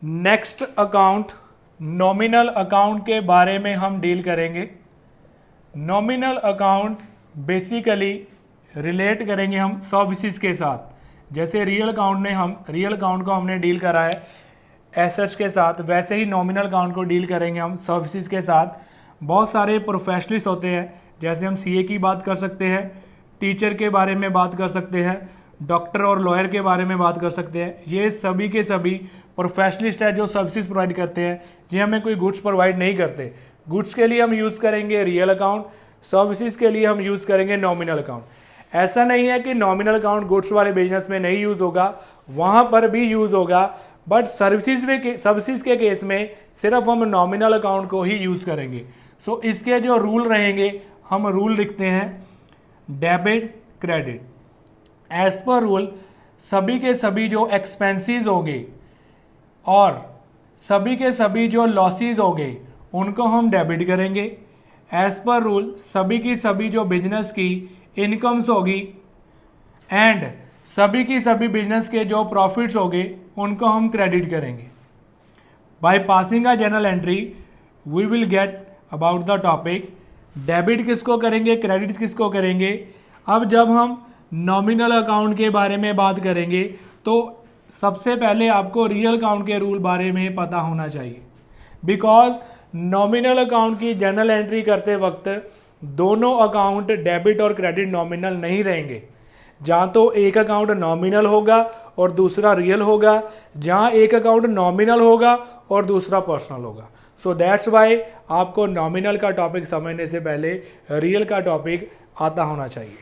Next account nominal account के बारे में हम डील करेंगे। नॉमिनल अकाउंट बेसिकली रिलेट करेंगे हम सर्विसेज के साथ। जैसे रियल अकाउंट को हमने डील करा है एसेट्स के साथ, वैसे ही नॉमिनल अकाउंट को डील करेंगे हम सर्विसेज के साथ। बहुत सारे प्रोफेशनलिस्ट होते हैं, जैसे हम सीए की बात कर सकते हैं, टीचर के बारे में बात कर सकते हैं, डॉक्टर और लॉयर के बारे में बात कर सकते हैं। ये सभी के सभी प्रोफेशनलिस्ट है जो सर्विसेज प्रोवाइड करते हैं। ये हमें कोई गुड्स प्रोवाइड नहीं करते। गुड्स के लिए हम यूज़ करेंगे रियल अकाउंट, सर्विसेज के लिए हम यूज़ करेंगे नॉमिनल अकाउंट। ऐसा नहीं है कि नॉमिनल अकाउंट गुड्स वाले बिजनेस में नहीं यूज़ होगा, वहाँ पर भी यूज़ होगा, बट सर्विसेज के केस में सिर्फ हम नॉमिनल अकाउंट को ही यूज़ करेंगे। सो इसके जो रूल रहेंगे, हम रूल लिखते हैं debit credit. As per rule सभी के सभी जो एक्सपेंसेस होंगे और सभी के सभी जो लॉसेस होंगे उनको हम डेबिट करेंगे। एज पर रूल सभी की सभी जो बिजनेस की इनकम्स होगी एंड सभी की सभी बिजनेस के जो प्रॉफिट्स होंगे उनको हम क्रेडिट करेंगे। By passing a journal entry we will get about the topic debit किसको करेंगे, क्रेडिट किसको करेंगे। अब जब हम नॉमिनल अकाउंट के बारे में बात करेंगे तो सबसे पहले आपको रियल अकाउंट के रूल बारे में पता होना चाहिए, बिकॉज नॉमिनल अकाउंट की जर्नल एंट्री करते वक्त दोनों अकाउंट डेबिट और क्रेडिट नॉमिनल नहीं रहेंगे। जहाँ तो एक अकाउंट नॉमिनल होगा और दूसरा रियल होगा, जहाँ एक अकाउंट नॉमिनल होगा और दूसरा पर्सनल होगा। सो दैट्स वाई आपको नॉमिनल का टॉपिक समझने से पहले रियल का टॉपिक आता होना चाहिए।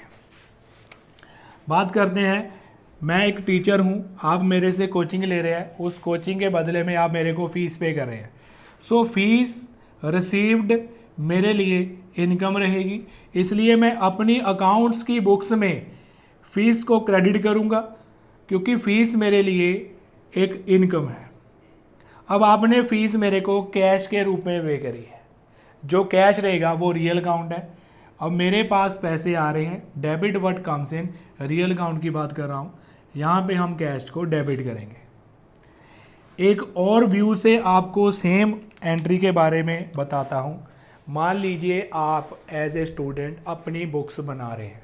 बात करते हैं, मैं एक टीचर हूँ, आप मेरे से कोचिंग ले रहे हैं, उस कोचिंग के बदले में आप मेरे को फीस पे कर रहे हैं। सो फीस रिसीव्ड मेरे लिए इनकम रहेगी, इसलिए मैं अपनी अकाउंट्स की बुक्स में फीस को क्रेडिट करूँगा, क्योंकि फीस मेरे लिए एक इनकम है। अब आपने फीस मेरे को कैश के रूप में पे करी है, जो कैश रहेगा वो रियल अकाउंट है। अब मेरे पास पैसे आ रहे हैं, debit what comes in, real account की बात कर रहा हूँ, यहाँ पे हम कैश को डेबिट करेंगे। एक और व्यू से आपको सेम एंट्री के बारे में बताता हूँ। मान लीजिए आप एज ए स्टूडेंट अपनी बुक्स बना रहे हैं,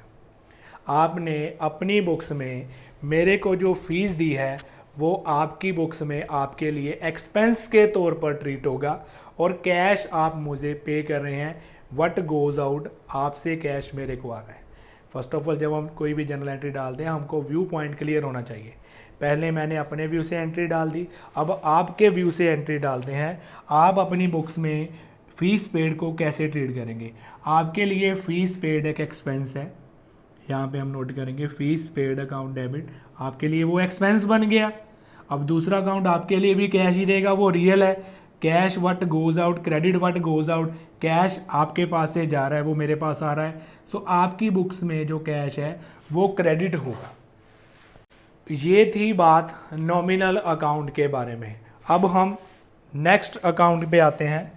आपने अपनी बुक्स में मेरे को जो फीस दी है वो आपकी बुक्स में आपके लिए एक्सपेंस के तौर पर ट्रीट होगा, और कैश आप मुझे पे कर रहे हैं। व्हाट गोज़ आउट, आपसे कैश मेरे को आ रहा है। फर्स्ट ऑफ ऑल जब हम कोई भी जर्नल एंट्री डालते हैं हमको व्यू पॉइंट क्लियर होना चाहिए। पहले मैंने अपने व्यू से एंट्री डाल दी, अब आपके व्यू से एंट्री डालते हैं। आप अपनी बुक्स में फीस पेड को कैसे ट्रीट करेंगे। आपके लिए फीस पेड एक एक्सपेंस है, यहाँ पे हम नोट करेंगे फीस पेड अकाउंट डेबिट, आपके लिए वो एक्सपेंस बन गया। अब दूसरा अकाउंट आपके लिए भी कैश ही रहेगा, वो रियल है। Cash what goes out, credit what goes out, cash आपके पास से जा रहा है वो मेरे पास आ रहा है। सो आपकी बुक्स में जो कैश है वो क्रेडिट होगा। ये थी बात नॉमिनल अकाउंट के बारे में। अब हम नेक्स्ट अकाउंट पे आते हैं।